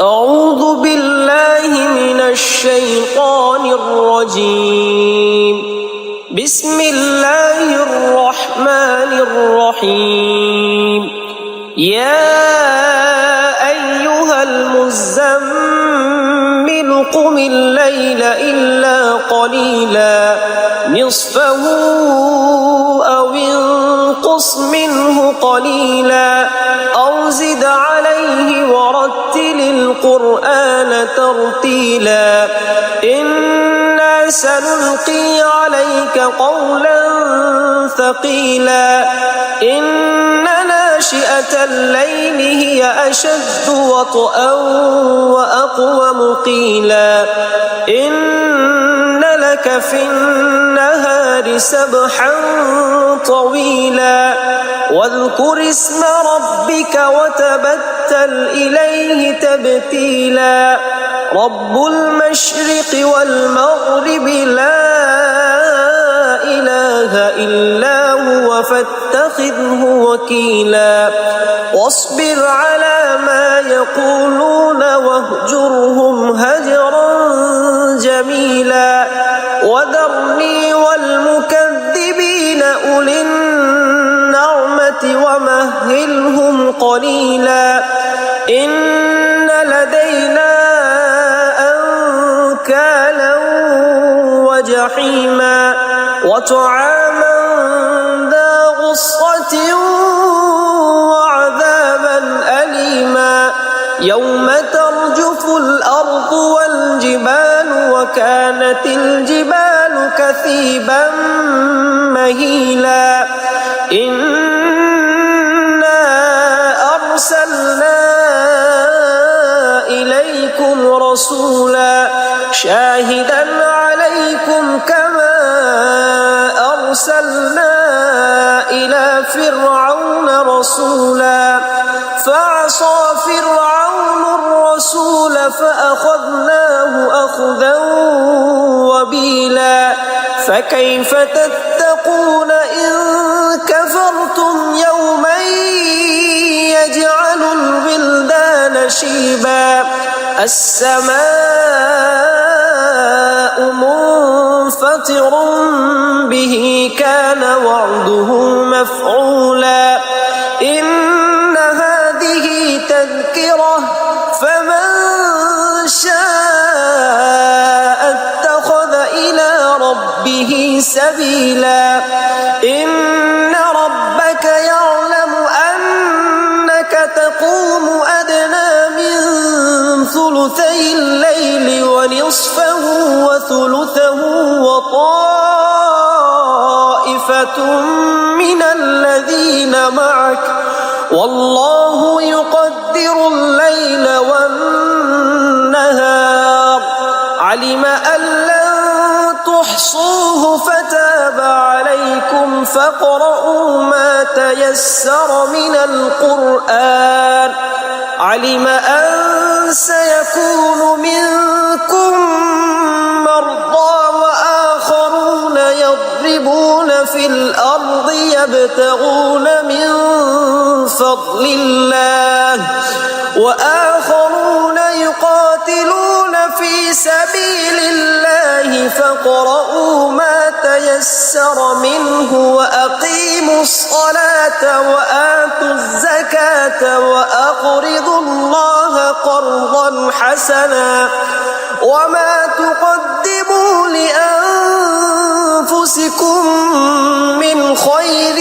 أعوذ بالله من الشيطان الرجيم. بسم الله الرحمن الرحيم. يا أيها المزمل قم الليل إلا قليلا نصفه أو انقص منه قليلا أو زد عليه ورتل القرآن ترتيلا إنا سنلقي عليك قولا ثقيلا إن ناشئة الليل هي أشد وطئا وأقوم قيلا إن لك في النهار سبحا طويلا واذكر اسم ربك وتبتل إليه تبتيلا رب المشرق والمغرب لا إله إلا هو فاتخذه وكيلا واصبر على ما يقولون واهجرهم هجرا جميلا وذرني والمكذبين أولي النعمة ومهلهم قليلا إن لدينا أنكالا وجحيما وطعاما ذا غصة وعذابا أليما يوم ترجف الأرض والجبال وكانت الجبال كثيبا مهيلا إنا أرسلنا إليكم رسولا شاهدا عليكم كما أرسلنا إلى فرعون رسولا فعصى فرعون الرسول فأخذناه أخذا وبيلا فكيف تتقون إن كفرتم يوما يجعل الولدان شيبا السماء منفطر به كان وعده مفعولا إن هذه تذكرة فمن شاء اتخذ إلى ربه سبيلا إن ربك يعلم أنك تقوم أدنى من ثلثي الليل ونصفه وثلثه وطائفة من الذين معك والله يقدر الليل والنهار علم أن لن تحصوه فتاب عليكم فاقرؤوا ما تيسر من القرآن علم أن سيكون منكم مرضى وآخرون يضربون في الأرض يبتغون من فضل الله وآخرون يقاتلون في سبيل الله فاقرؤوا ما تيسر منه وأقيموا الصلاة وآتوا الزكاة وأقرضوا الله قرضا حسنا وما تقدموا لأنفسكم من خير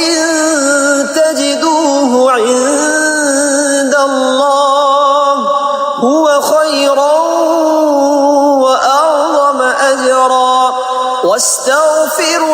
تجدوه عند الله هو خيرا وأعظم أجرا واستغفروا